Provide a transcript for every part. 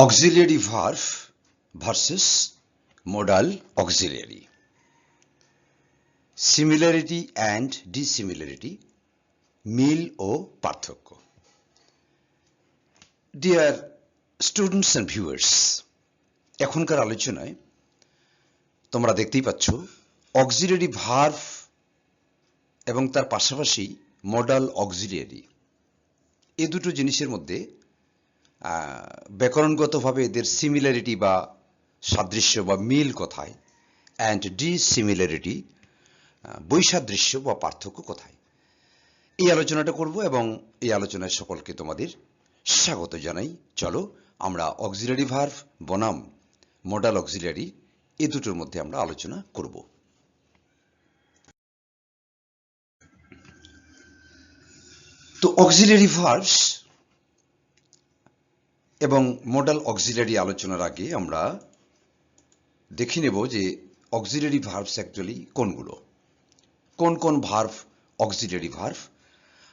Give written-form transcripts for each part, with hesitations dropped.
Auxiliary verb versus modal auxiliary, similarity and dissimilarity, মিল ও পার্থক্য। ডিয়ার স্টুডেন্টস অ্যান্ড ভিউয়ার্স, এখনকার আলোচনায় তোমরা দেখতেই পাচ্ছ অক্সিলিয়ারি ভার্ব এবং তার পাশাপাশি মডাল অক্সিলিয়ারি, এ দুটো জিনিসের মধ্যে ব্যাকরণগতভাবে এদের সিমিলারিটি বা সাদৃশ্য বা মিল কোথায়, অ্যান্ড ডিসিমিলারিটি বৈসাদৃশ্য বা পার্থক্য কোথায়, এই আলোচনাটা করব এবং এই আলোচনায় সকলকে তোমাদের স্বাগত জানাই। চলো আমরা অক্সিলারি ভার্ব বনাম মডাল অক্সিলারি এ দুটোর মধ্যে আমরা আলোচনা করব। তো অক্সিলারি ভার্বস এবং মডাল অক্সিলারি আলোচনার আগে আমরা দেখে নেব যে অক্সিলারি ভার্বস অ্যাকচুয়ালি কোনগুলো, কোন কোন ভার্ব অক্সিলারি ভার্ব।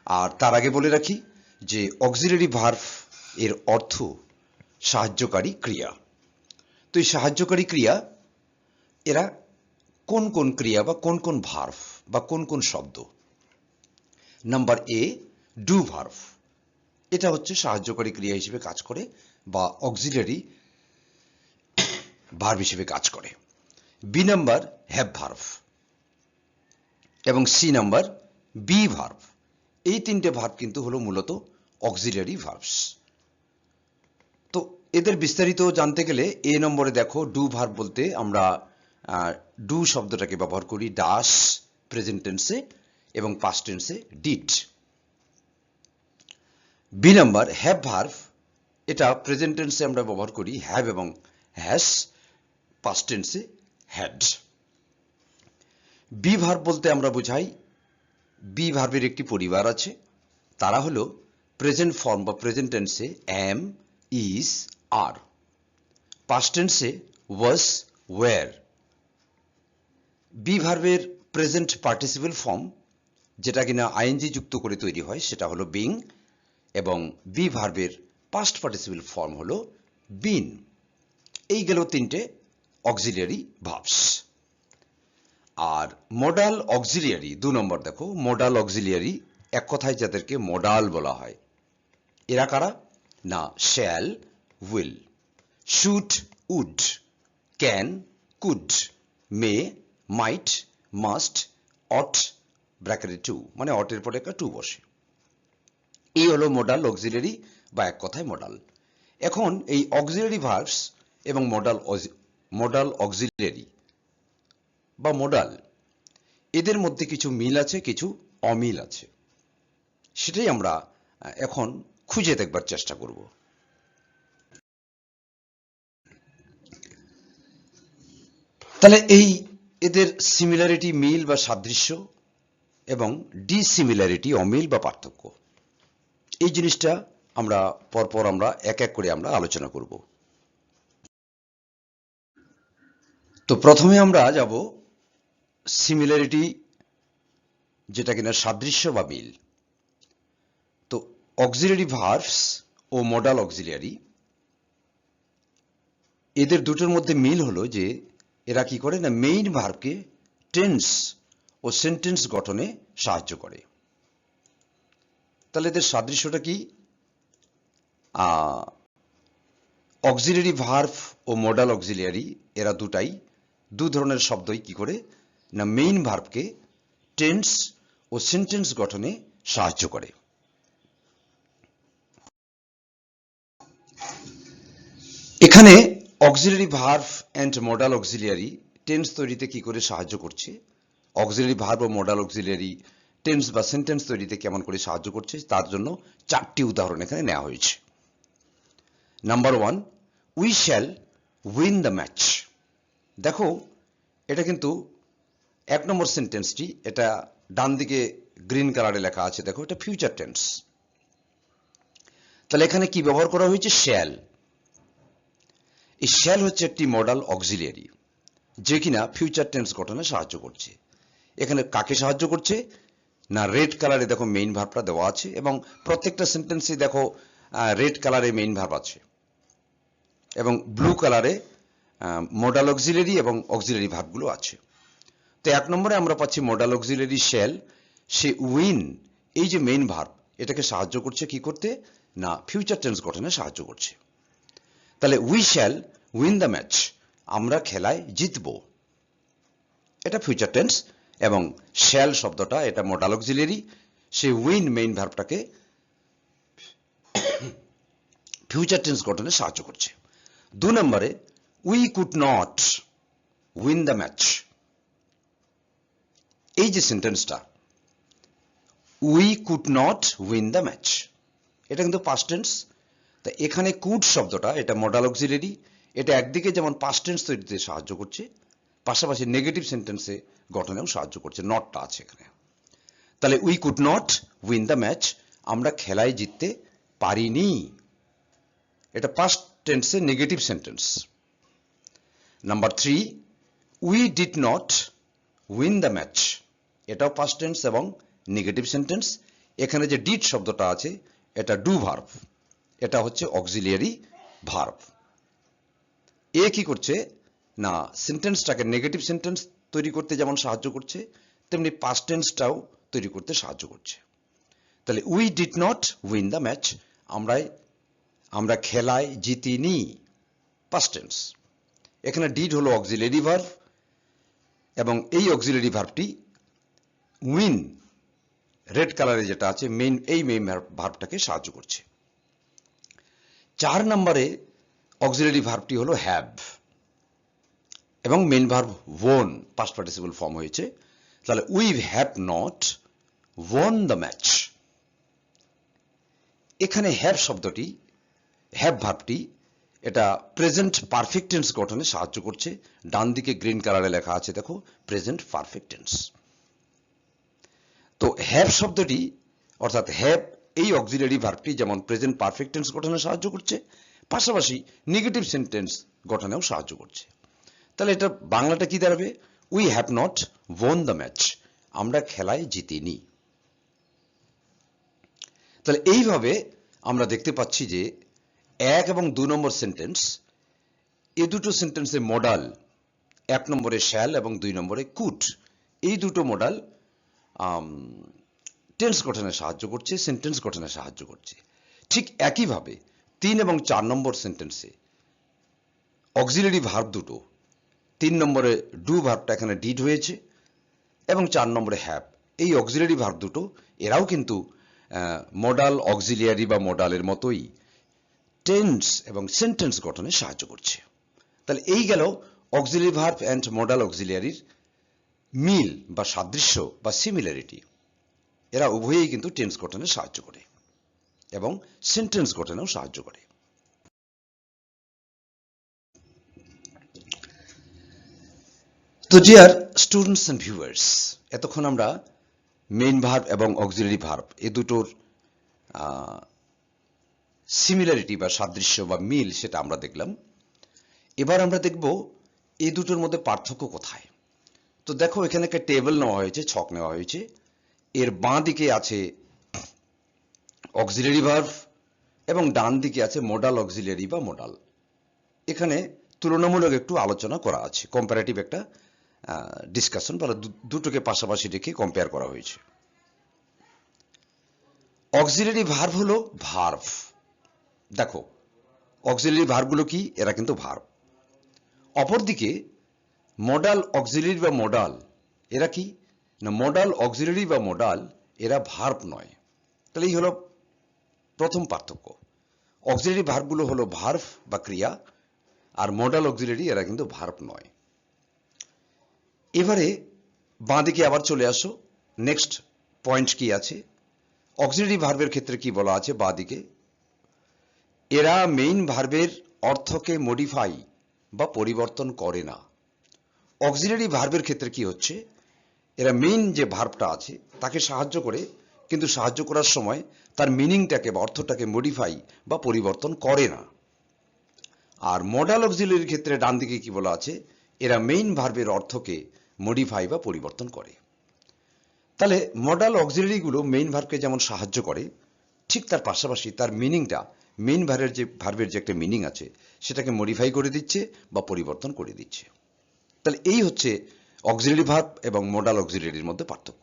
আর তার আগে বলে রাখি যে অক্সিলারি ভার্ব এর অর্থ সাহায্যকারী ক্রিয়া। তো এই সাহায্যকারী ক্রিয়া এরা কোন কোন ক্রিয়া বা কোন কোন ভার্ব বা কোন কোন শব্দ। নাম্বার এ, ডু ভার্ব, এটা হচ্ছে সাহায্যকারী ক্রিয়া হিসেবে কাজ করে বা অক্সিলারি ভার্ব হিসেবে কাজ করে। বি নাম্বার হ্যাভ ভার্ব এবং সি নাম্বার বি ভার্ব। এই তিনটে ভার্ব কিন্তু হলো মূলত অক্সিলারি ভার্বস। তো এদের বিস্তারিত জানতে গেলে এ নম্বরে দেখো ডু ভার্ব বলতে আমরা ডু শব্দটাকে ব্যবহার করি ডাস প্রেজেন্ট টেন্সে এবং পাস্ট টেন্সে did. B number have verb, এটা প্রেজেন্ট টেন্সে আমরা ব্যবহার করি হ্যাভ এবং হ্যাজ, পাস্ট টেন্সে হ্যাড। বি ভার্ব বলতে আমরা বোঝাই বি ভার্বের একটি পরিবার আছে, তারা হলো প্রেজেন্ট ফর্ম বা প্রেজেন্ট টেন্সে অ্যাম, ইজ, আর, পাস্ট টেন্সে ওয়াজ, ওয়্যার। বি ভার্বের প্রেজেন্ট পার্টিসিপল ফর্ম যেটা কিনা আইএনজি যুক্ত করে তৈরি হয় সেটা হলো বিং, এবং বি ভার্বের পাস্ট পার্টিসিপল ফর্ম হলো বিন। এই গেল তিনটে অক্সিলিয়ারি ভার্বস। আর মডাল অক্সিলিয়ারি দু নম্বর দেখো, মডাল অক্সিলিয়ারি এক কথায় যাদেরকে মডাল বলা হয়, এরা কারা না shall, will, should, would, can, could, may, might, must, ought, ব্র্যাকেটে টু, মানে অটের পরে একটা টু বসে। এই হলো মডাল অক্সিলিয়ারি বা এক কথায় মডাল। এখন এই অক্সিলিয়ারি ভার্বস এবং মডাল অক্সিলিয়ারি বা মডাল, এদের মধ্যে কিছু মিল আছে, কিছু অমিল আছে, সেটাই আমরা এখন খুঁজে দেখবার চেষ্টা করব। তাহলে এই এদের সিমিলারিটি মিল বা সাদৃশ্য এবং ডিসিমিলারিটি অমিল বা পার্থক্য, এই জিনিসটা আমরা পরপর আমরা এক এক করে আমরা আলোচনা করব। তো প্রথমে আমরা যাব সিমিলারিটি, যেটা কিনা সাদৃশ্য বা মিল। তো অক্সিলিয়ারি ভার্বস ও মডাল অক্সিলিয়ারি, এদের দুটোর মধ্যে মিল হলো যে এরা কি করে না মেইন ভার্বকে টেন্স ও সেন্টেন্স গঠনে সাহায্য করে। তাহলে এদের সাদৃশ্যটা কি? অক্সিলিয়ারি ভার্ব ও মডাল অক্সিলিয়ারি এরা দুটাই দু ধরনের শব্দই কি করে না মেইন ভার্বকে টেন্স ও সেন্টেন্স গঠনে সাহায্য করে। এখানে auxiliary verb and modal auxiliary tense তৈরিতে কি করে সাহায্য করছে, অক্সিলিয়ারি ভার্ব ও মডাল অক্সিলিয়ারি টেন্স বা সেন্টেন্স তৈরিতে কেমন করে সাহায্য করছে, তার জন্য চারটি উদাহরণ এখানে নেওয়া হয়েছে। Number one, we shall win the match. দেখো এটা কিন্তু এক নম্বর সেন্টেন্সটি, এটা ডান দিকে গ্রিন কালারে লেখা আছে, দেখো এটা ফিউচার টেন্স। তাহলে এখানে কি ব্যবহার করা হয়েছে? শ্যাল। এই শ্যাল হচ্ছে একটি মডাল অক্সিলিয়ারি যে কিনা ফিউচার টেন্স গঠনে সাহায্য করছে। এখানে কাকে সাহায্য করছে না রেড কালারে দেখো মেইন ভার্বটা দেওয়া আছে এবং প্রত্যেকটা সেন্টেন্সে দেখো রেড কালারে মেইন ভার্ব আছে। এবং ব্লু কালারে মডাল অক্সিলারি এবং অক্সিলারি ভার্বগুলো আছে। তো 1 নম্বরে আমরা পাচ্ছি মডাল অক্সিলারি শ্যাল, সে উইন, এই যে মেইন ভার্ব, এটাকে সাহায্য করছে কি করতে, না ফিউচার টেন্স গঠনে সাহায্য করছে। তাহলে we shall win the match, আমরা খেলায় জিতব, এটা ফিউচার টেন্স। এবং শ্যাল শব্দটা এটা মডাল অক্সিলারি, সে উইন মেইন ভার্বটাকে ফিউচার টেন্স গঠনে সাহায্য করছে। 2 নম্বরে we could not win the match, এই যে সেন্টেন্সটা we could not win the match, এটা কিন্তু পাস্ট টেন্স। তা এখানে কুড শব্দটা এটা মডাল অক্সিলারি, এটা একদিকে যেমন পাস্ট টেন্স তৈরিতে সাহায্য করছে, পাশাপাশি নেগেটিভ সেন্টেন্সে গঠনেও সাহায্য করছে, নটটা আছে এখানে। তাহলে we could not win the match, আমরা খেলায় জিততে পারিনি, এটা পাস্ট টেন্সে negative sentence. Number 3, we did not win the match, এটাও পাস্ট টেন্স এবং নেগেটিভ সেন্টেন্স। এখানে যে ডিড শব্দটা আছে এটা ডু ভার্ব, এটা হচ্ছে অক্সিলিয়ারি ভার্ব। এ কি করছে না সেন্টেন্সটাকে নেগেটিভ সেন্টেন্স তৈরি করতে যেমন সাহায্য করছে, তেমনি পাস্ট টেন্সটাও তৈরি করতে সাহায্য করছে। তাহলে we did not win the match, আমরা খেলায় জিতিনি, পাস্ট টেন্স। এখানে ডিড হলো অক্সিলিয়ারি ভার্ব এবং এই অক্সিলিয়ারি ভার্বটি উইন রেড কালারে যেটা আছে এই মেইন ভার্বটাকে সাহায্য করছে। 4 নম্বরে অক্সিলিয়ারি ভার্বটি হলো হ্যাভ এবং main verb won past participle form হয়েছে। তাহলে we have not won the match, এখানে হ্যাভ শব্দটি হ্যাভ ভার্বটি এটা প্রেজেন্ট পারফেক্ট টেন্স গঠনে সাহায্য করছে। ডান দিকে গ্রিন কালারে লেখা আছে দেখো প্রেজেন্ট পারফেক্ট টেন্স। তো হ্যাভ শব্দটি অর্থাৎ হ্যাভ এই অক্সিলিয়ারি ভার্বটি যেমন প্রেজেন্ট পারফেক্ট টেন্স গঠনে সাহায্য করছে, পাশাপাশি নেগেটিভ সেন্টেন্স গঠনেও সাহায্য করছে। তাহলে এটা বাংলাটা কি দাঁড়াবে, we have not won the match, আমরা খেলায় জিতিনি। তাহলে এইভাবে আমরা দেখতে পাচ্ছি যে 1 এবং 2 নম্বর সেন্টেন্স, এই দুটো সেন্টেন্সে মডাল 1 নম্বরে শ্যাল এবং 2 নম্বরে কুড, এই দুটো মডাল টেন্স গঠনে সাহায্য করছে, সেন্টেন্স গঠনে সাহায্য করছে। ঠিক একইভাবে 3 এবং 4 নম্বর সেন্টেন্সে অক্সিলিয়ারি ভার্ব দুটো, 3 নম্বরে ডু ভার্বটা এখানে ডিড হয়েছে এবং 4 নম্বরে হ্যাভ, এই অক্সিলিয়ারি ভার্ব দুটো এরাও কিন্তু মডাল অক্সিলিয়ারি বা মডালের মতোই টেন্স এবং সেন্টেন্স গঠনে সাহায্য করছে। তাহলে এই গেল অক্সিলিয়ারি ভার্ব অ্যান্ড মডাল অক্সিলিয়ারির মিল বা সাদৃশ্য বা সিমিলারিটি, এরা উভয়েই কিন্তু টেন্স গঠনে সাহায্য করে এবং সেন্টেন্স গঠনেও সাহায্য করে। তো ডিয়ার স্টুডেন্টস এন্ড ভিউয়ার্স, এতক্ষণ আমরা মেইন ভার্ব এবং অক্সিলিয়ারি ভার্ব এই দুটোর সিমিলারিটি বা সাদৃশ্য বা মিল সেটা আমরা দেখলাম। এবার আমরা দেখব এই দুটোর মধ্যে পার্থক্য কোথায়। তো দেখো এখানে একটা টেবিল নেওয়া হয়েছে, ছক নেওয়া হয়েছে, এর বাঁ দিকে আছে অক্সিলিয়ারি ভার্ব এবং ডান দিকে আছে মডাল অক্সিলিয়ারি বা মডাল। এখানে তুলনামূলক একটু আলোচনা করা আছে, কম্পারেটিভ একটা ডিসকাশন, বলে দুটোকে পাশাপাশি রেখে কম্পেয়ার করা হয়েছে। অক্সিলিয়ারি ভার্ব হলো ভার্ব, দেখো অক্সিলিয়ারি ভার্বগুলো কি, এরা কিন্তু ভার্ব। অপরদিকে মডাল অক্সিলিয়ারি বা মডাল এরা কি না, মডাল অক্সিলিয়ারি বা মডাল এরা ভার্ব নয়। তাহলে এই হলো প্রথম পার্থক্য, অক্সিলিয়ারি ভার্বগুলো হলো ভার্ব বা ক্রিয়া, আর মডাল অক্সিলিয়ারি এরা কিন্তু ভার্ব নয়। এবারে বাঁদিকে আবার চলে আসো, নেক্সট পয়েন্ট কি আছে, অক্সিলিয়ারি ভার্বের ক্ষেত্রে কি বলা আছে বাঁদিকে, এরা মেইন ভার্বের অর্থকে মডিফাই বা পরিবর্তন করে না। অক্সিলিয়ারি ভার্বের ক্ষেত্রে কি হচ্ছে, এরা মেইন যে ভার্বটা আছে তাকে সাহায্য করে, কিন্তু সাহায্য করার সময় তার মিনিংটাকে বা অর্থটাকে মডিফাই বা পরিবর্তন করে না। আর মডাল অক্সিলিয়ারির ক্ষেত্রে ডান দিকে কি বলা আছে, এরা মেইন ভার্বের অর্থকে মডিফাই বা পরিবর্তন করে। তাহলে মডাল অক্সিলিয়ারিগুলো মেইন ভার্বকে যেমন সাহায্য করে, ঠিক তার পাশাপাশি তার মিনিংটা মেইন ভার্বের যে একটা মিনিং আছে সেটাকে মডিফাই করে দিচ্ছে বা পরিবর্তন করে দিচ্ছে। তাহলে এই হচ্ছে অক্সিলারি ভার্ব এবং মোডাল অক্সিলারির মধ্যে পার্থক্য।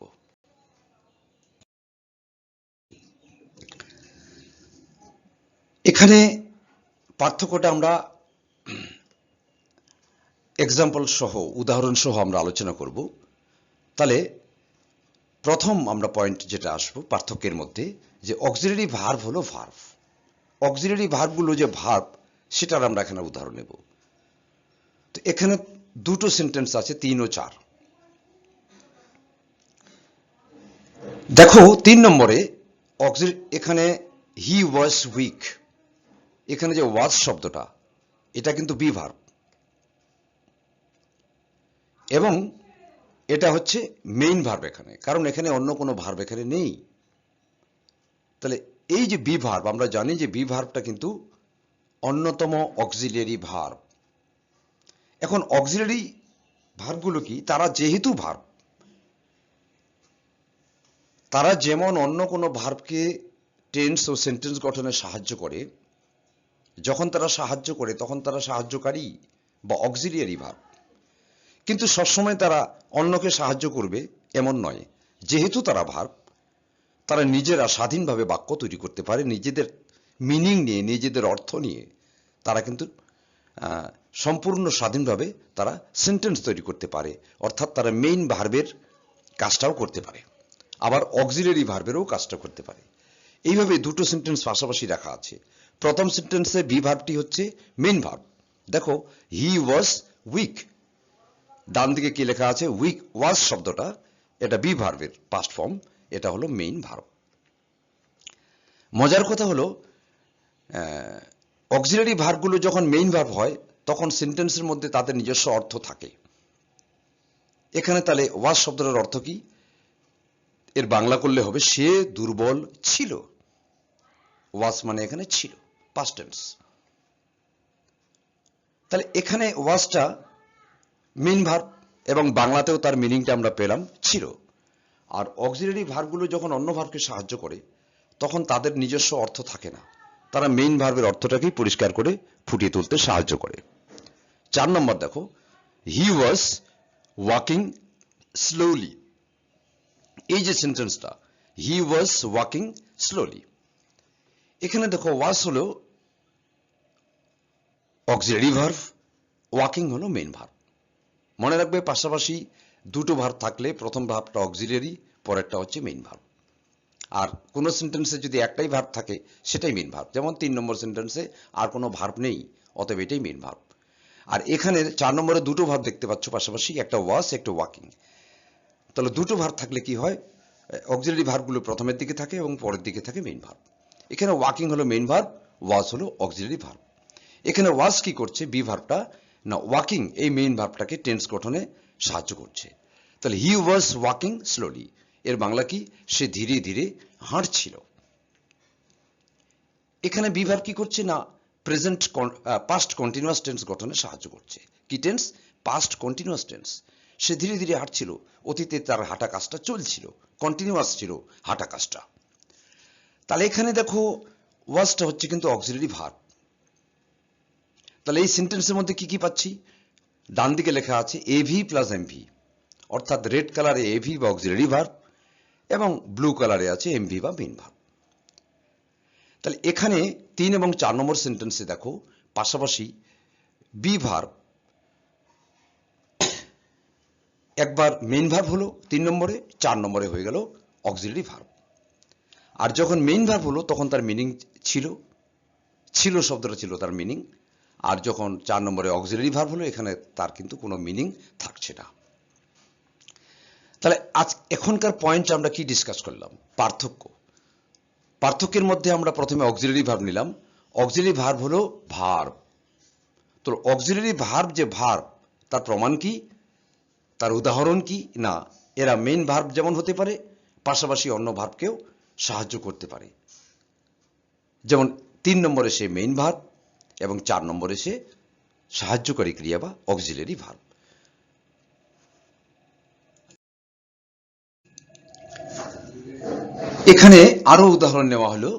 এখানে পার্থক্যটা আমরা এক্সাম্পল সহ, উদাহরণ সহ আমরা আলোচনা করব। তাহলে প্রথম আমরা পয়েন্ট যেটা আসবো পার্থক্যের মধ্যে, যে অক্সিলারি ভার্ব হলো ভার্ব। অক্সিলারি ভার্বগুলো যে ভার্ব সেটার আমরা এখানে উদাহরণ নেব। তো এখানে দুটো সেন্টেন্স আছে, 3 ও 4। দেখো 3 নম্বরে এখানে হি ওয়াজ উইক, এখানে যে ওয়াজ শব্দটা এটা কিন্তু বি ভার্ব এবং এটা হচ্ছে মেইন ভার্ব এখানে, কারণ এখানে অন্য কোনো ভার্ব এখানে নেই। তাহলে এই যে বি ভার্ব, আমরা জানি যে বি ভার্বটা কিন্তু অন্যতম অক্সিলিয়ারি ভার্ব। এখন অক্সিলিয়ারি ভার্বগুলো কি, তারা যেহেতু ভার্ব, তারা যেমন অন্য কোনো ভার্বকে টেন্স ও সেন্টেন্স গঠনে সাহায্য করে, যখন তারা সাহায্য করে তখন তারা সাহায্যকারী বা অক্সিলিয়ারি ভার্ব। কিন্তু সবসময় তারা অন্যকে সাহায্য করবে এমন নয়। যেহেতু তারা ভার্ব, তারা নিজেরা স্বাধীনভাবে বাক্য তৈরি করতে পারে, নিজেদের মিনিং নিয়ে, নিজেদের অর্থ নিয়ে তারা কিন্তু সম্পূর্ণ স্বাধীনভাবে তারা সেন্টেন্স তৈরি করতে পারে। অর্থাৎ তারা মেইন ভার্বের কাজটাও করতে পারে, আবার অক্সিলারি ভার্বেরও কাজটা করতে পারে। এইভাবে দুটো সেন্টেন্স পাশাপাশি রাখা আছে। প্রথম সেন্টেন্সে বি ভার্বটি হচ্ছে মেইন ভার্ব। দেখো হি ওয়াজ উইক, ডান দিকে কি লেখা আছে, উইক ওয়াজ শব্দটা, এটা বি ভার্বের পাস্ট ফর্ম, এটা হলো মেইন ভার্ব। মজার কথা হলো অক্সিলারি ভার্বগুলো যখন মেইন ভার্ব হয় তখন সেন্টেন্সের মধ্যে তাদের নিজস্ব অর্থ থাকে। এখানে তাহলে ওয়াজ শব্দটার অর্থ কি, এর বাংলা করলে হবে সে দুর্বল ছিল। ওয়াজ মানে এখানে ছিল, পাস্ট টেন্স। তাহলে এখানে ওয়াজটা মেইন ভার্ব এবং বাংলাতেও তার মিনিংটা আমরা পেলাম ছিল। আর অক্সিলারি ভার্বগুলো যখন অন্য ভার্বকে সাহায্য করে তখন তাদের নিজস্ব অর্থ থাকে না, তারা মেইন ভার্বের অর্থটাকেই পরিষ্কার করে ফুটিয়ে তুলতে সাহায্য করে। 4 নম্বর দেখো, হি ওয়াজ ওয়াকিং স্লোলি। এই যে সেন্টেন্সটা, হি ওয়াজ ওয়াকিং স্লোলি, এখানে দেখো ওয়াজ হলো অক্সিলারি ভার্ব, ওয়াকিং হলো মেইন ভার্ব। মনে রাখবে পাশাপাশি দুটো ভার্ব থাকলে প্রথম ভার্বটা অক্সিলারি, পরেরটা হচ্ছে মেইন ভার্ব। আর কোন সেন্টেন্সে যদি একটাই ভার্ব থাকে সেটাই মেইন ভার্ব, যেমন 3 নম্বর সেন্টেন্সে আর কোনো ভার্ব নেই, অতএব এটাই মেইন ভার্ব। আর এখানে 4 নম্বরে দুটো ভার্ব দেখতে পাচ্ছ পাশাপাশি, একটা ওয়াজ একটা ওয়াকিং। তাহলে দুটো ভার্ব থাকলে কি হয়, অক্সিলারি ভার্বগুলো প্রথমের দিকে থাকে এবং পরের দিকে থাকে মেইন ভার্ব। এখানে ওয়াকিং হলো মেইন ভার্ব, ওয়াজ হলো অক্সিলারি ভার্ব। এখানে ওয়াজ কি করছে, বি ভার্বটা, না ওয়াকিং এই মেইন ভার্বটাকে টেন্স গঠনে সাহায্য করছে। তাহলে হি ওয়াজ ওয়াকিং স্লোলি, এর বাংলা কি, সে ধীরে ধীরে হাঁটছিল। এখানে বি ভার্ব কি করছে, না প্রেজেন্ট পাস্ট কন্টিনিউয়াস টেন্স গঠনে সাহায্য করছে। কি টেন্স, পাস্ট কন্টিনিউয়াস টেন্স। সে ধীরে ধীরে হাঁটছিল, অতীতে তার হাঁটা কাজটা চলছিল, কন্টিনিউয়াস ছিল হাঁটা কাজটা। তাহলে এখানে দেখো ওয়াজটা হচ্ছে কিন্তু অক্সিলারি ভার্ব। তাহলে এই সেন্টেন্সের মধ্যে কি কি পাচ্ছি, ডান দিকে লেখা আছে এভি প্লাস এমভি, অর্থাৎ রেড কালারে এভি বা অক্সিলারি ভার্ব এবং ব্লু কালারে আছে এমভি বা মেইন ভার্ব। তাহলে এখানে 3 এবং 4 নম্বর সেন্টেন্সে দেখো পাশাপাশি বি ভার্ব একবার মেইন ভার্ব হলো 3 নম্বরে, 4 নম্বরে হয়ে গেল অক্সিলারি ভার্ব। আর যখন মেইন ভার্ব হলো তখন তার মিনিং ছিল, ছিল শব্দটা ছিল তার মিনিং। আর যখন 4 নম্বরে অক্সিলারি ভার্ব হলো এখানে তার কিন্তু কোনো মিনিং থাকছে না। তাহলে আজ এখনকার পয়েন্ট আমরা কি ডিসকাস করলাম, পার্থক্য। পার্থক্যের মধ্যে আমরা প্রথমে অক্সিলারি ভার্ব নিলাম। অক্সিলারি ভার্ব হলো ভার্ব। তো অক্সিলারি ভার্ব যে ভার্ব, তার প্রমাণ কি, তার উদাহরণ কি, না এরা মেইন ভার্ব যেমন হতে পারে পাশাপাশি অন্য ভার্বকেও সাহায্য করতে পারে। যেমন 3 নম্বরে সে মেইন ভার্ব এবং 4 নম্বরে সে সাহায্যকারী ক্রিয়া বা অক্সিলারি ভার্ব। এখানে আরো উদাহরণ নেওয়া হলো,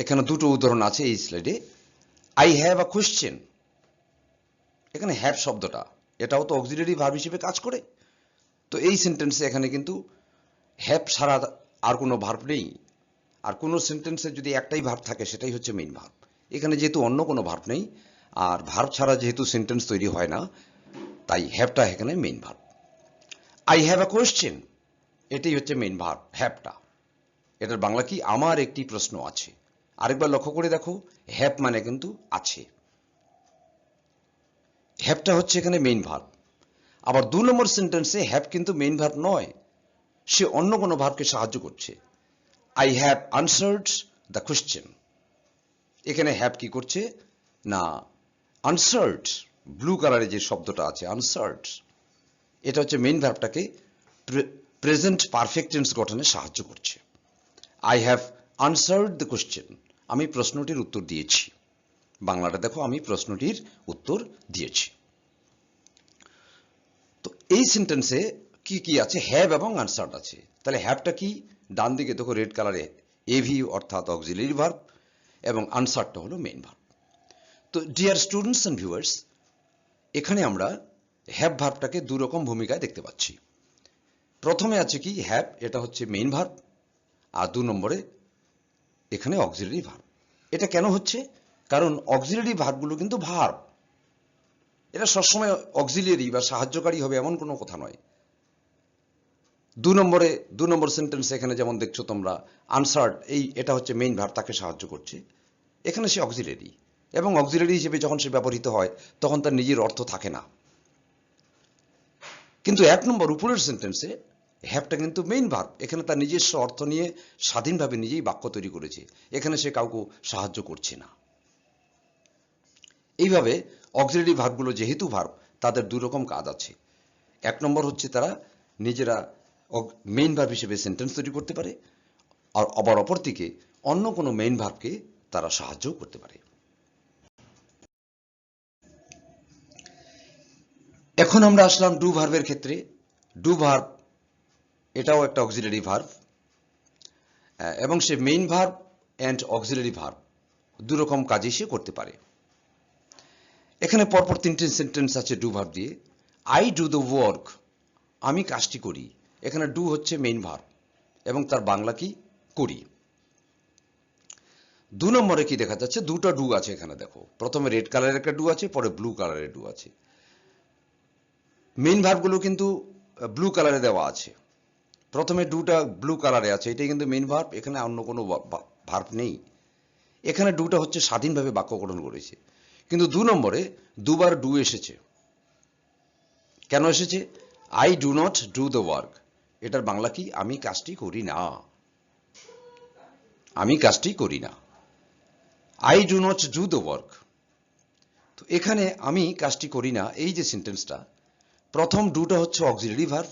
এখানে দুটো উদাহরণ আছে এই স্লাইডে। আই হ্যাভ আ কোয়েশ্চেন, এখানে হ্যাভ শব্দটা এটাও তো অক্সিলারি ভার্ব হিসেবে কাজ করে। তো এই সেন্টেন্সে এখানে কিন্তু হ্যাভ ছাড়া আর কোনো ভার্ব নেই। আর কোনো সেন্টেন্সে যদি একটাই ভার্ব থাকে সেটাই হচ্ছে মেইন ভার্ব। এখানে যেহেতু অন্য কোনো ভার্ব নেই আর ভার্ব ছাড়া যেহেতু সেন্টেন্স তৈরি হয় না, তাই হ্যাভটা এখানে main verb. I have a question, এটাই হচ্ছে মেইন ভার্ব হ্যাভটা। এটার বাংলা কি? আমার একটি প্রশ্ন আছে। আরেকবার লক্ষ্য করে দেখো, হ্যাভ মানে কিন্তু আছে, হ্যাভটা হচ্ছে এখানে মেইন ভার্ব। আবার 2 নম্বর সেন্টেন্সে হ্যাভ কিন্তু মেইন ভার্ব নয়, সে অন্য কোনো ভার্বকে সাহায্য করছে। I have answered the question, এখানে হ্যাভ কি করছে না, আনসার্ড, ব্লু কালারে যে শব্দটা আছে আনসার্ড, এটা হচ্ছে মেইন ভার্বটাকে প্রেজেন্ট পারফেক্ট টেন্স গঠনে সাহায্য করছে। I have answered the question, আমি প্রশ্নটির উত্তর দিয়েছি। বাংলাটা দেখো, আমি প্রশ্নটির উত্তর দিয়েছি। তো এই সেন্টেন্সে কি কি আছে? হ্যাভ এবং আনসার্ড আছে। তাহলে হ্যাভটা কি? ডান দিকে দেখো রেড কালারে এভি অর্থাৎ অক্সিলারি ভার্ব, এবং আনসারটা হলো মেইন ভার্ব। তো ডিয়ার স্টুডেন্টস এন্ড ভিউয়ার্স, এখানে আমরা হ্যাভ ভার্বটাকে দু রকম ভূমিকায় দেখতে পাচ্ছি। প্রথমে আছে কি হ্যাভ, এটা হচ্ছে মেইন ভার্ব, আর 2 নম্বরে এখানে অক্সিলারি ভার্ব। এটা কেন হচ্ছে? কারণ অক্সিলারি ভার্বগুলো কিন্তু ভার্ব, এটা সবসময় অক্সিলিয়ারি বা সাহায্যকারী হবে এমন কোনো কথা নয়। 2 নম্বর সেন্টেন্স এখানে যেমন দেখছো তোমরা, আনসার্ড, এটা হচ্ছে মেইন ভার্ব, তাকে সাহায্য করছে। এখানে সে অক্সিলারি, এবং অক্সিলারি হিসেবে যখন সে ব্যবহৃত হয় তখন তার নিজের অর্থ থাকে না। কিন্তু 1 নম্বর উপরের সেন্টেন্সে হ্যাভটা কিন্তু মেইন ভার্ব, এখানে তার নিজস্ব অর্থ নিয়ে স্বাধীনভাবে নিজেই বাক্য তৈরি করেছে, এখানে সে কাউকে সাহায্য করছে না। এইভাবে অক্সিলারি ভার্বগুলো যেহেতু ভার্ব, তাদের 2 রকম কাজ আছে। 1 নম্বর হচ্ছে তারা নিজেরা মেইন ভার্ব হিসেবে সেন্টেন্স তৈরি করতে পারে, আর আবার অপরদিকে অন্য কোনো মেইন ভার্বকে তারা সাহায্য করতে পারে। এখন আমরা আসলাম ডু ভার্বের ক্ষেত্রে। ডু ভার্ব এটাও একটা অক্সিলারি ভার্ব, এবং সে main verb and auxiliary verb 2 রকম কাজই সে করতে পারে। এখানে পরপর 3টে সেন্টেন্স আছে ডু ভার্ব দিয়ে। আই ডু দ্য ওয়ার্ক, আমি কাজটি করি। এখানে ডু হচ্ছে মেইন ভার্ব এবং তার বাংলা কি? করি। 2 নম্বরে কি দেখা যাচ্ছে? 2টা ডু আছে এখানে দেখো, প্রথমে রেড কালারের একটা ডু আছে, পরে ব্লু কালারের ডু আছে। মেইন ভার্বগুলো কিন্তু ব্লু কালারে দেওয়া আছে। প্রথমে ডুটা ব্লু কালারে আছে, এটাই কিন্তু মেইন ভার্ব, এখানে অন্য কোনো ভার্ব নেই। এখানে ডুটা হচ্ছে স্বাধীনভাবে বাক্য গঠন করেছে। কিন্তু 2 নম্বরে দুবার ডু এসেছে। কেন এসেছে? I do not do the work, এটার বাংলা কি? আমি কাজটি করি না, আমি কাজটি করি না। I do not do the work. তো এখানে আমি কাজটি করি না, এই যে সেন্টেন্সটা, প্রথম ডুটা হচ্ছে অক্সিলারি ভার্ব,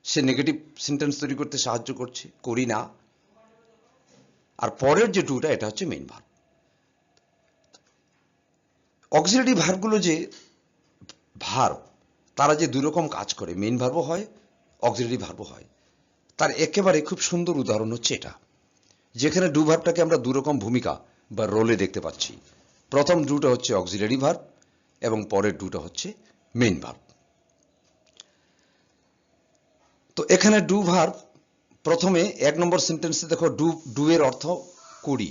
সে নেগেটিভ সেন্টেন্স তৈরি করতে সাহায্য করছে, করি না। আর পরের যে ডুটা, এটা হচ্ছে মেইন ভার্ব। অক্সিলারি ভার্বগুলো যে ভার্ব, তারা যে 2 রকম কাজ করে, মেইন ভার্বও হয়, অক্সিলারি ভার্বও হয়, তার একেবারে খুব সুন্দর উদাহরণ হচ্ছে এটা, যেখানে ডু ভার্বটাকে আমরা 2 রকম ভূমিকা বা রোলে দেখতে পাচ্ছি। প্রথম ডুটা হচ্ছে অক্সিলারি ভার্ব এবং পরের ডুটা হচ্ছে মেইন ভার্ব। তো এখানে ডু ভার্ব, প্রথমে 1 নম্বর সেন্টেন্সে দেখো ডু এর অর্থ করি।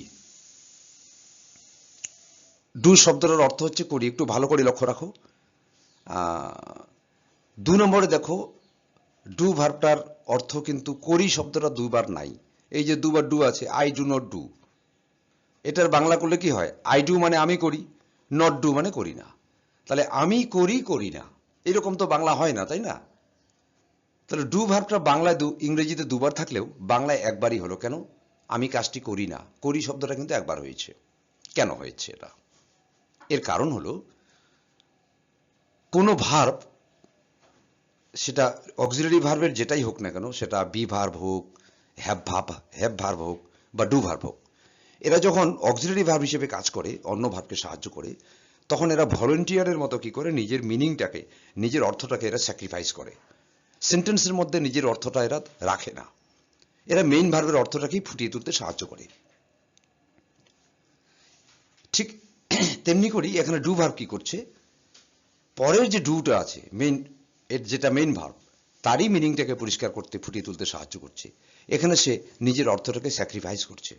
ডু শব্দটার অর্থ হচ্ছে করি, একটু ভালো করে লক্ষ্য রাখো। 2 নম্বরে দেখো ডু ভার্বটার অর্থ কিন্তু করি শব্দটা 2 বার নাই। এই যে 2 বার ডু আছে, আই ডু নট ডু, এটার বাংলা করলে কি হয়? আই ডু মানে আমি করি, নট ডু মানে করি না। তাহলে আমি করি, করি না, এরকম তো বাংলা হয় না, তাই না? তাহলে ডু ভার্বটা বাংলায় ইংরেজিতে 2 বার থাকলেও বাংলায় একবারই হলো। কেন? আমি কাজটি করি না, করি শব্দটা কিন্তু একবার হয়েছে। কেন হয়েছে এটা? এর কারণ হলো, কোনো ভার্ব, সেটা অক্সিলারি ভার্বের যেটাই হোক না কেন, সেটা বি ভার্ব হোক, হ্যাভ ভার্ব হোক বা ডু ভার্ব হোক, এরা যখন অক্সিলারি ভার্ব হিসেবে কাজ করে, অন্য ভার্বকে সাহায্য করে, তখন এরা ভলেন্টিয়ারের মতো কি করে নিজের মিনিংটাকে, নিজের অর্থটাকে এরা স্যাক্রিফাইস করে। সেন্টেন্সের মধ্যে নিজের অর্থটা এরা রাখে না, এরা মেইন ভার্বের অর্থটাকেই ফুটিয়ে তুলতে সাহায্য করে। ঠিক তেমনি করি এখানে ডু ভার্ব কি করছে, পরের যে ডুটা আছে মেইন, এর যেটা মেইন ভার্ব, তারই মিনিংটাকে পরিষ্কার করতে, ফুটিয়ে তুলতে সাহায্য করছে। এখানে সে নিজের অর্থটাকে স্যাক্রিফাইস করছে।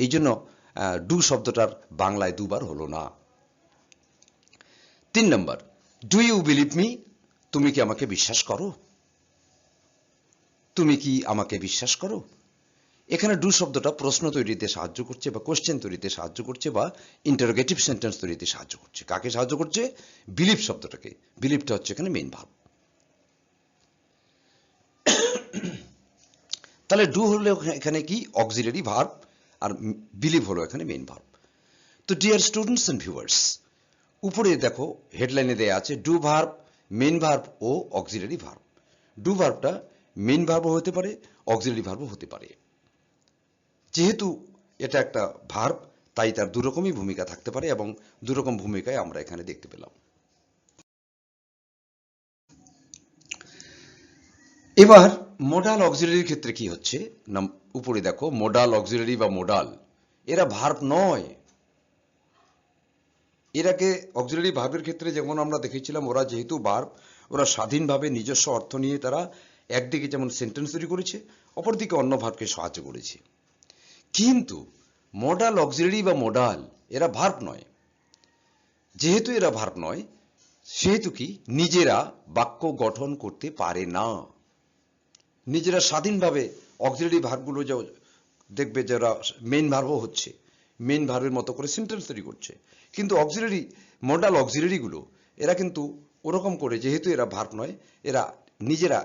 এই জন্য ডু শব্দটার বাংলায় দুবার হলো না। 3 নম্বর, ডু ইউ বিলিভ মি, তুমি কি আমাকে বিশ্বাস করো? তুমি কি আমাকে বিশ্বাস করো? এখানে ডু শব্দটা প্রশ্ন তৈরিতে সাহায্য করছে, বা কোশ্চেন তৈরিতে সাহায্য করছে, বা ইন্টারোগেটিভ সেন্টেন্স তৈরিতে সাহায্য করছে। কাকে সাহায্য করছে? বিলিভ শব্দটাকে। বিলিভটা হচ্ছে এখানে মেইন ভার্ব। তাহলে ডু হলো এখানে কি? অক্সিলারি ভার্ব, আর বিলিভ হলো এখানে মেইন ভার্ব। তো ডিয়ার স্টুডেন্টস এন্ড ভিউয়ার্স, উপরে দেখো হেডলাইনে দেয়া আছে ডু ভার্ব, মেইন ভার্ব ও অক্সিলারি ভার্ব। ডু ভার্বটা মেইন ভার্বও হতে পারে, অক্সিলারি ভার্বও হতে পারে। যেহেতু এটা একটা ভার্ব, তাই তার দুরকমই ভূমিকা থাকতে পারে, এবং দুরকম ভূমিকায় আমরা এখানে দেখতে পেলাম। এবার মোডাল অক্সিলারির ক্ষেত্রে কি হচ্ছে না, উপরে দেখো মোডাল অক্সিলারি বা মোডাল, এরা ভার্ব নয়। এর আগে অক্সিলারি ভার্বের ক্ষেত্রে যেমন আমরা দেখেছিলাম, ওরা যেহেতু ভার্ব, ওরা স্বাধীনভাবে নিজস্ব অর্থ নিয়ে তারা একদিকে যেমন সেন্টেন্স তৈরি করেছে, অপরদিকে অন্য ভার্বকে সাহায্য করেছে। কিন্তু মোডাল অক্সিলারি বা মোডাল এরা ভার্ব নয়। যেহেতু এরা ভার্ব নয়, সেহেতু কি নিজেরা বাক্য গঠন করতে পারে না। নিজেরা স্বাধীনভাবে অক্সিলারি ভার্বগুলো যে দেখবে, যারা মেইন ভার্বও হচ্ছে, মেইন ভার্বের মতো করে সেন্টেন্স তৈরি করছে, কিন্তু অক্সিলারি মোডাল অক্সিলারিগুলো এরা কিন্তু ওরকম করে, যেহেতু এরা ভার্ব নয়, এরা নিজেরা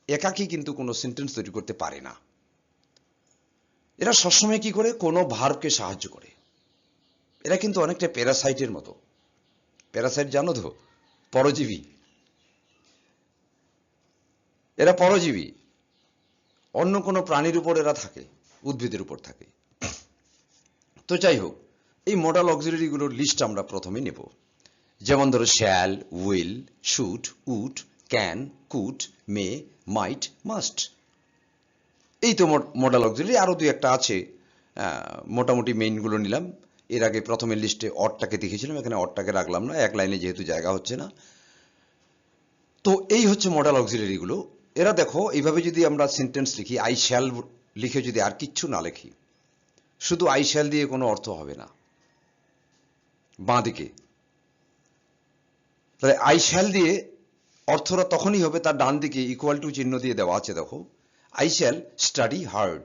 একাকী কিন্তু কোনো সেন্টেন্স তৈরি করতে পারে না। এরা সবসময় কি করে? কোনো ভার্বকে সাহায্য করে। এরা কিন্তু অনেকটা প্যারাসাইটের মতো। প্যারাসাইট জানো তো? পরজীবী। এরা পরজীবী, অন্য কোনো প্রাণীর উপর এরা থাকে, উদ্ভিদের উপর থাকে। তো যাই হোক, এই মোডাল অক্সিলারিগুলোর লিস্ট আমরা প্রথমে নেব। যেমন ধরো shall, will, should, would, can, could, may, might, must. এই তো মোডাল অক্সিলারি। আরো দুই একটা আছে, মোটামুটি মেইনগুলো নিলাম। এর আগে প্রথমের লিস্টে অডটাকে দেখেছিলাম, এখানে অডটাকে রাখলাম না, এক লাইনে যেহেতু জায়গা হচ্ছে না। তো এই হচ্ছে মোডাল অক্সিলারিগুলো। এরা দেখো এইভাবে যদি আমরা সেন্টেন্স লিখি, আই শ্যাল লিখে যদি আর কিচ্ছু না লিখি, শুধু আই শ্যাল দিয়ে কোনো অর্থ হবে না। বাঁ দিকে তাহলে আই শ্যাল দিয়ে অর্থটা তখনই হবে, তার ডান দিকে ইকুয়াল টু চিহ্ন দিয়ে দেওয়া আছে, দেখো আই শ্যাল স্টাডি হার্ড,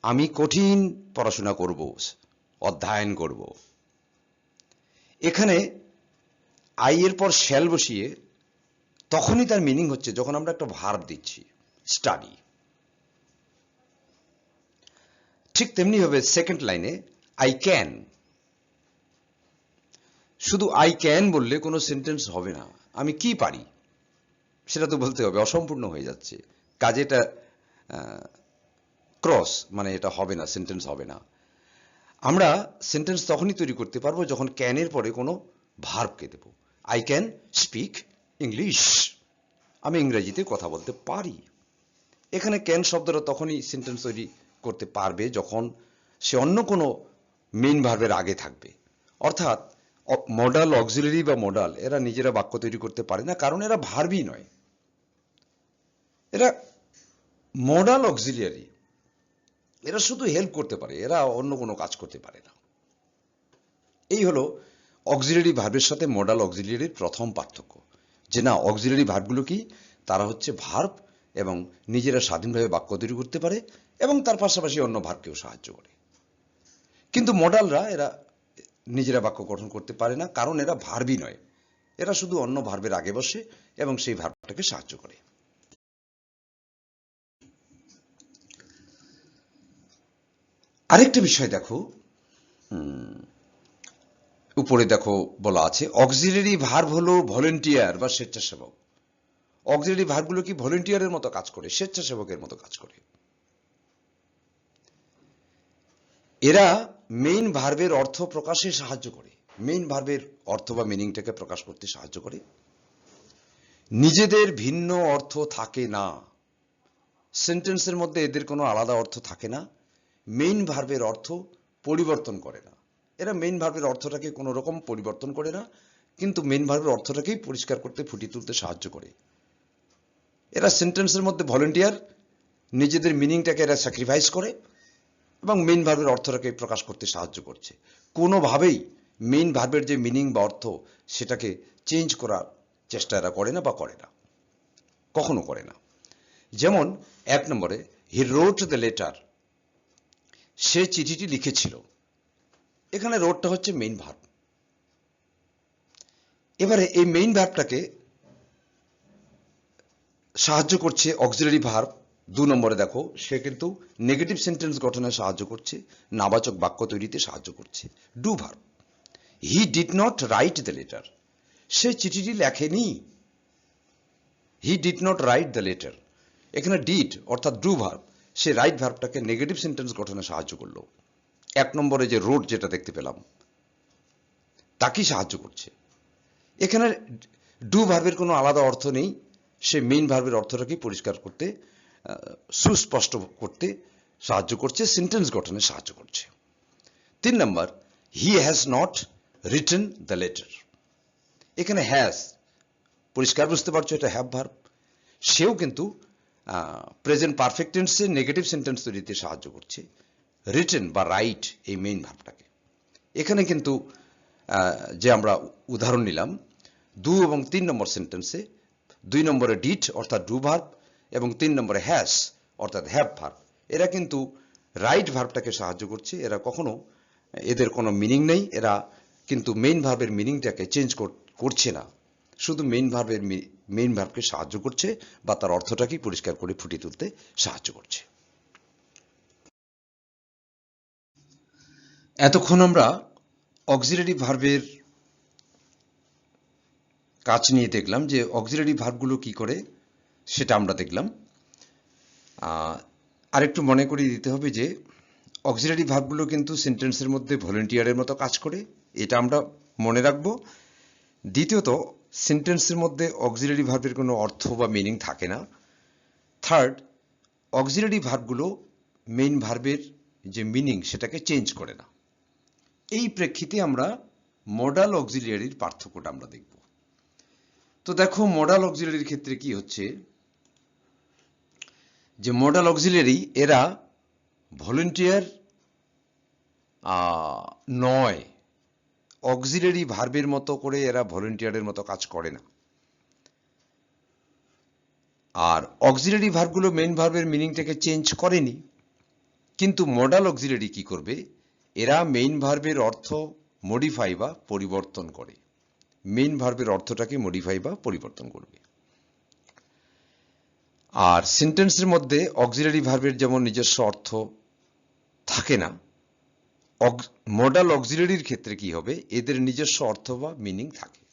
আমি কঠিন পড়াশোনা করব, অধ্যয়ন করব। এখানে আই এর পর শ্যাল বসিয়ে তখনই তার মিনিং হচ্ছে যখন আমরা একটা ভার্ব দিচ্ছি, স্টাডি। ঠিক তেমনি হবে সেকেন্ড লাইনে আই ক্যান। শুধু আই ক্যান বললে কোনো সেন্টেন্স হবে না। আমি কি পারি সেটা তো বলতে হবে, অসম্পূর্ণ হয়ে যাচ্ছে। কাজে এটা ক্রস, মানে এটা হবে না, সেন্টেন্স হবে না। আমরা সেন্টেন্স তখনই তৈরি করতে পারবো যখন ক্যানের পরে কোনো ভার্বকে দেব। আই ক্যান স্পিক ইংলিশ, আমি ইংরেজিতে কথা বলতে পারি। এখানে ক্যান শব্দটা তখনই সেন্টেন্স তৈরি করতে পারবে যখন সে অন্য কোনো মেইন ভার্বের আগে থাকবে। অর্থাৎ মডাল অক্সিলারি বা মডাল এরা নিজেরা বাক্য তৈরি করতে পারে না, কারণ এরা ভার্বই নয়। এরা মডাল অক্সিলারি, এরা শুধু হেল্প করতে পারে, এরা অন্য কোনো কাজ করতে পারে না। এই হলো অক্সিলারি ভার্বের সাথে মডাল অক্সিলারির প্রথম পার্থক্য, যে না, অক্সিলারি ভার্বগুলো কি, তারা হচ্ছে ভার্ব এবং নিজেরা স্বাধীনভাবে বাক্য তৈরি করতে পারে, এবং তার পাশাপাশি অন্য ভার্বকেও সাহায্য করে। কিন্তু মডালরা এরা নিজেরা বাক্য গঠন করতে পারে না, কারণ এরা ভার্বই নয়। এরা শুধু অন্য ভার্বের আগে বসে এবং সেই ভার্বটাকে সাহায্য করে। আরেকটা বিষয় দেখো, উপরে দেখো বলা আছে অক্সিলারি ভার্ব হলো ভলেন্টিয়ার বা স্বেচ্ছাসেবক। অক্সিলারি ভার্বগুলো কি ভলেন্টিয়ারের মতো কাজ করে, স্বেচ্ছাসেবকের মতো কাজ করে। এরা মেইন ভার্বের অর্থ প্রকাশে সাহায্য করে, মেইন ভার্বের অর্থ বা মিনিংটাকে প্রকাশ করতে সাহায্য করে। নিজেদের ভিন্ন অর্থ থাকে না, সেন্টেন্সের মধ্যে এদের কোনো আলাদা অর্থ থাকে না। মেইন ভার্বের অর্থ পরিবর্তন করে না, এরা মেইন ভার্বের অর্থটাকে কোনো রকম পরিবর্তন করে না, কিন্তু মেইন ভার্বের অর্থটাকেই পরিষ্কার করতে, ফুটিয়ে তুলতে সাহায্য করে। এরা সেন্টেন্সের মধ্যে ভলেন্টিয়ার, নিজেদের মিনিংটাকে এরা স্যাক্রিফাইস করে এবং মেইন ভার্বের অর্থটাকে প্রকাশ করতে সাহায্য করছে। কোনোভাবেই মেইন ভার্বের যে মিনিং বা অর্থ সেটাকে চেঞ্জ করার চেষ্টা এরা করে না বা করে না, কখনো করে না। যেমন 1 নম্বরে হি রোট দ্য লেটার, সে চিঠিটি লিখেছিল। এখানে রোটটা হচ্ছে মেইন ভার্ব। এবারে এই মেইন ভার্বটাকে সাহায্য করছে অক্সিলারি ভার্ব। 2 নম্বরে দেখো, সে কিন্তু নেগেটিভ সেন্টেন্স গঠনে সাহায্য করছে, নাবাচক বাক্য তৈরিতে সাহায্য করছে। Do verb. He did not write the letter, সে চিঠিটি লেখেনি। He did not write the letter, এখানে ডিড অর্থাৎ ডু ভার্ব, সে রাইট ভার্বটাকে নেগেটিভ সেন্টেন্স গঠনে সাহায্য করলো। 1 নম্বরে যে রোট যেটা দেখতে পেলাম তাকেই সাহায্য করছে। এখানে ডু ভার্বের কোনো আলাদা অর্থ নেই, সে মেইন ভার্বের অর্থটাকে পরিষ্কার করতে, সুস্পষ্ট করতে সাহায্য করছে, সেন্টেন্স গঠনে সাহায্য করছে। 3 নম্বর, he has not written the letter. এখানে হ্যাজ পরিষ্কার বুঝতে পারছো, এটা হ্যাভ ভার্ব। সেও কিন্তু প্রেজেন্ট পারফেক্ট টেন্সে নেগেটিভ সেন্টেন্স তৈরিতে সাহায্য করছে। রিটেন বা রাইট এই মেইন ভার্বটাকে। এখানে কিন্তু যে আমরা উদাহরণ নিলাম 2 এবং 3 নম্বর সেন্টেন্সে, 2 নম্বরে ডিড অর্থাৎ ডু ভার্ব এবং 3 নম্বরে হ্যাজ অর্থাৎ হ্যাভ ভার্ব, এরা কিন্তু রাইট ভার্বটাকে সাহায্য করছে। এরা কখনো, এদের কোনো মিনিং নেই, এরা কিন্তু মেইন ভার্বের মিনিংটাকে চেঞ্জ করছে না, শুধু মেইন ভার্বকে সাহায্য করছে বা তার অর্থটাকেই পরিষ্কার করে ফুটিয়ে তুলতে সাহায্য করছে। এতক্ষণ আমরা অক্সিলারি ভার্বের কাজ নিয়ে দেখলাম, যে অক্সিলারি ভার্বগুলো কি করে সেটা আমরা দেখলাম। আরেকটু মনে করিয়ে দিতে হবে যে অক্সিলারি ভার্বগুলো কিন্তু সেন্টেন্সের মধ্যে ভলেন্টিয়ারের মতো কাজ করে, এটা আমরা মনে রাখবো। দ্বিতীয়ত, সেন্টেন্সের মধ্যে অক্সিলারি ভার্বের কোনো অর্থ বা মিনিং থাকে না। থার্ড, অক্সিলারি ভার্বগুলো মেইন ভার্বের যে মিনিং সেটাকে চেঞ্জ করে না। এই প্রেক্ষিতে আমরা মডাল অক্সিলিয়ারির পার্থক্যটা আমরা দেখব। তো দেখো, মডাল অক্সিলিয়ারির ক্ষেত্রে কি হচ্ছে, যে মডাল অক্সিলিয়ারি এরা ভলেন্টিয়ার নয়, অক্সিলিয়ারি ভার্বের মতো করে এরা ভলেন্টিয়ারের মতো কাজ করে না। আর অক্সিলিয়ারি ভার্বগুলো মেইন ভার্বের মিনিংটাকে চেঞ্জ করেনি, কিন্তু মডাল অক্সিলিয়ারি কি করবে, এরা মেইন ভার্বের অর্থ মডিফাই বা পরিবর্তন করে, মেইন ভার্বের অর্থটাকে মডিফাই বা পরিবর্তন করবে। আর সেন্টেন্সের মধ্যে অক্সিলারি ভার্বের যেমন নিজস্ব অর্থ থাকে না, মডাল অক্সিলারির ক্ষেত্রে কি হবে, এদের নিজস্ব অর্থ বা মিনিং থাকে।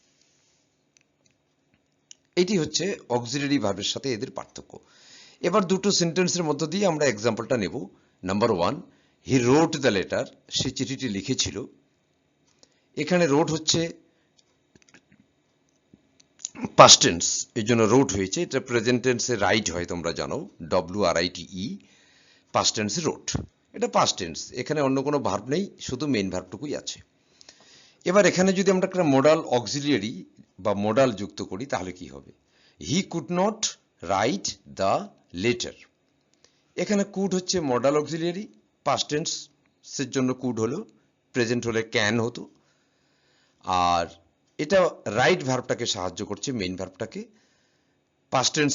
এটি হচ্ছে অক্সিলারি ভার্বের সাথে এদের পার্থক্য। এবার দুটো সেন্টেন্সের মধ্য দিয়ে আমরা এক্সাম্পলটা নেব। Number 1, he wrote the letter, সে চিঠিটি লিখেছিল। এখানে রোট হচ্ছে পাস্ট টেন্স, এই জন্য রোট হয়েছে। এটা প্রেজেন্ট টেন্সে রাইট হয়, তোমরা জানো, WRITE, পাস্ট টেন্সে রোট, এটা পাস্ট টেন্স। এখানে অন্য কোনো ভার্ব নেই, শুধু মেইন ভার্বটুকুই আছে। এবার এখানে যদি আমরা একটা মডাল অক্সিলিয়ারি বা মডাল যুক্ত করি তাহলে কি হবে, he could not write the letter. এখানে কুড হচ্ছে মডাল অক্সিলিয়ারি, পাস্ট টেন্সের জন্য কুড হলো, প্রেজেন্ট হলে ক্যান হতো। আর এটা রাইট ভার্বটাকে সাহায্য করছে, মেইন ভার্বটাকে পাস্ট টেন্স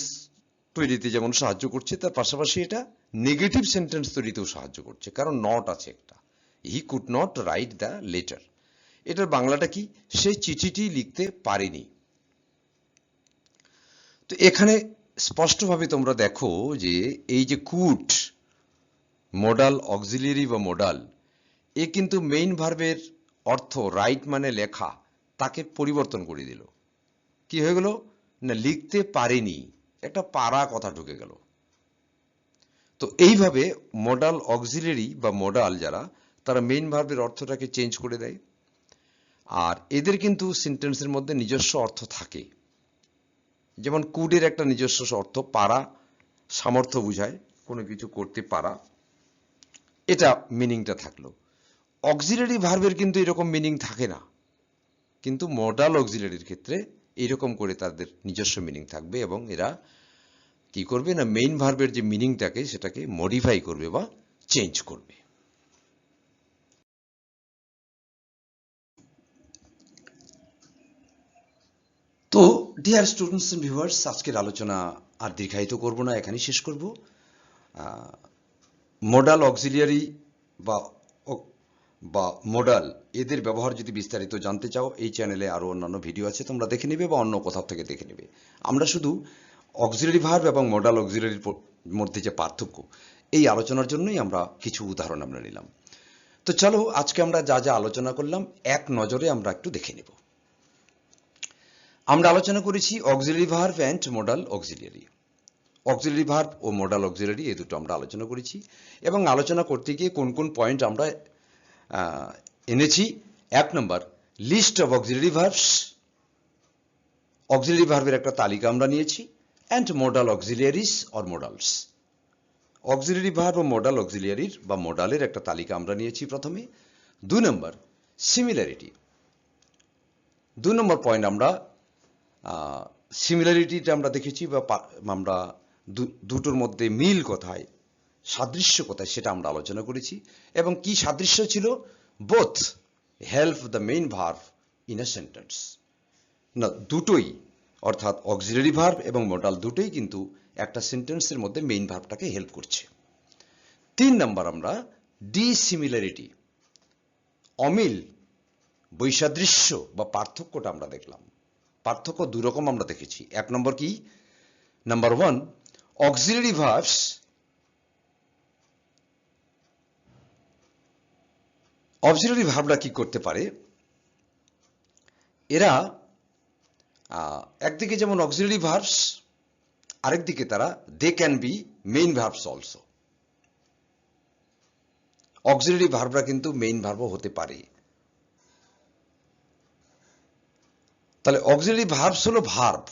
তৈরিতে যেমন সাহায্য করছে, তার পাশাপাশি এটা নেগেটিভ সেন্টেন্স তৈরিতেও সাহায্য করছে, কারণ নট আছে একটা। He could not write the letter, এটার বাংলাটা কি, সে চিঠিটি লিখতে পারেনি। তো এখানে স্পষ্টভাবে তোমরা দেখো যে এই যে কুড, মডাল অক্সিলিয়ারি বা মডাল, এ কিন্তু মেইন ভার্বের অর্থ রাইট মানে লেখা, তাকে পরিবর্তন করে দিল। কি হয়ে গেল না, লিখতে পারেনি, একটা পারা কথা ঢুকে গেল। তো এইভাবে মডাল অক্সিলিয়ারি বা মডাল যারা, তারা মেইন ভার্বের অর্থটাকে চেঞ্জ করে দেয়। আর এদের কিন্তু সেন্টেন্সের মধ্যে নিজস্ব অর্থ থাকে। যেমন কুডের একটা নিজস্ব অর্থ পারা, সামর্থ্য বুঝায়, কোনো কিছু করতে পারা, এটা মিনিংটা থাকলো। অক্সিলারি ভার্বের কিন্তু এরকম মিনিং থাকে না, কিন্তু মডাল অক্সিলারির ক্ষেত্রে এরকম করে তাদের নিজস্ব মিনিং থাকবে এবং এরা কি করবে না মেইন ভার্বের যে মিনিংটাকে সেটাকে মডিফাই করবে বা চেঞ্জ করবে। তো ডিয়ার স্টুডেন্টস এন্ড ভিউয়ার্স, আজকের আলোচনা আর দীর্ঘায়িত করব না, এখানেই শেষ করব। মডাল অক্সিলিয়ারি বা বা মডাল এদের ব্যবহার যদি বিস্তারিত জানতে চাও, এই চ্যানেলে আরো অন্যান্য ভিডিও আছে, তোমরা দেখে নেবে বা অন্য কোথাও থেকে দেখে নেবে। আমরা শুধু অক্সিলারি ভার্ব এবং মডাল অক্সিলারির মধ্যে যে পার্থক্য, এই আলোচনার জন্যই আমরা কিছু উদাহরণ আমরা নিলাম। তো চলো আজকে আমরা যা যা আলোচনা করলাম এক নজরে আমরা একটু দেখে নেব। আমরা আলোচনা করেছি auxiliary verb and modal auxiliary. Auxiliary verb ও মডাল অক্সিলারি এই দুটো আমরা আলোচনা করেছি এবং আলোচনা করতে গিয়ে কোন কোন পয়েন্ট আমরা এনেছি। 1 নম্বর, list of auxiliary verbs, auxiliary ভার্বের একটা তালিকা আমরা নিয়েছি, and modal auxiliaries or modals, auxiliary verb ও মডাল অক্সিলিয়ারির বা মডালের একটা তালিকা আমরা নিয়েছি প্রথমে। 2 নম্বর, সিমিলারিটি। 2 নম্বর পয়েন্ট আমরা সিমিলারিটিটা আমরা দেখেছি বা আমরা দুটোর মধ্যে মিল কোথায়, সাদৃশ্য কোথায় সেটা আমরা আলোচনা করেছি। এবং কি সাদৃশ্য ছিল? Both help the main verb in a sentence. না, দুটোই, অর্থাৎ অক্সিলারি ভার্ব এবং মডাল দুটোই কিন্তু একটা সেন্টেন্সের মধ্যে মেইন ভার্বটাকে হেল্প করছে। 3 নম্বর আমরা ডিসিমিলারিটি, অমিল, বৈসাদৃশ্য বা পার্থক্যটা আমরা দেখলাম। পার্থক্য দুই রকম আমরা দেখেছি। 1 নম্বর কি? নাম্বার 1, অক্সিলারি ভার্বস অক্সিলারি ভার্বরা কি করতে পারে? এরা একদিকে যেমন অক্সিলারি ভার্বস, আরেকদিকে তারা they can be main verbs also. Auxiliary ভার্বরা কিন্তু মেইন ভার্বও হতে পারে। তাহলে অক্সিলারি ভার্বস হলো ভার্ব,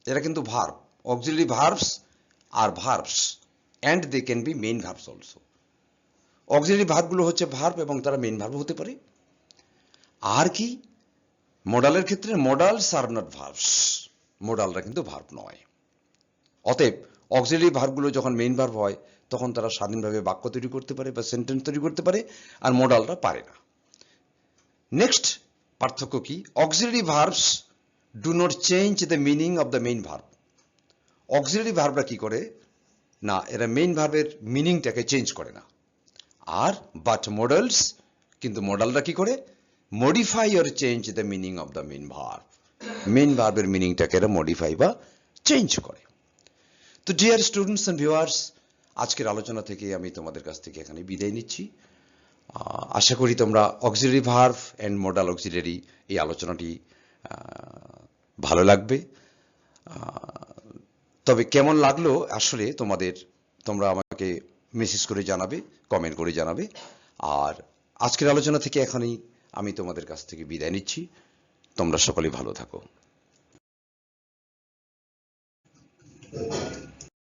এরা কিন্তু ভার্ব। অক্সিলারি ভার্বস আর verbs and they can be main verbs also. Auxiliary ভার্বগুলো হচ্ছে ভার্ব এবং তারা মেইন ভার্ব হতে পারে। আর কি? মডালের ক্ষেত্রে মডালস আর নট ভার্বস, মডালরা কিন্তু ভার্ব নয়। অতএব অক্সিলারি ভার্বগুলো যখন মেইন ভার্ব হয় তখন তারা স্বাধীনভাবে বাক্য তৈরি করতে পারে বা সেন্টেন্স তৈরি করতে পারে, আর মডালরা পারে না। নেক্সট পার্থক্য কি? Auxiliary verbs do not change the meaning of the main verb. Auxiliary ভার্বরা কি করে না, এরা মেইন ভার্বের মিনিংটাকে চেঞ্জ করে না। আর বাট মডালস, কিন্তু মডালরা কি করে? Modify or change the meaning of the main verb. Main ভার্বের মিনিংটাকে এরা মডিফাই বা চেঞ্জ করে। তো ডিয়ার স্টুডেন্টস এন্ড ভিউয়ার্স, আজকের আলোচনা থেকে আমি তোমাদের কাছ থেকে এখানে বিদায় নিচ্ছি। আশা করি তোমরা auxiliary verb and modal auxiliary এই আলোচনাটি ভালো লাগবে। তবে কেমন লাগলো আসলে তোমরা আমাকে মেসেজ করে জানাবে, কমেন্ট করে জানাবে। আর আজকের আলোচনা থেকে এখানেই আমি তোমাদের কাছ থেকে বিদায় নিচ্ছি। তোমরা সকলে ভালো থাকো।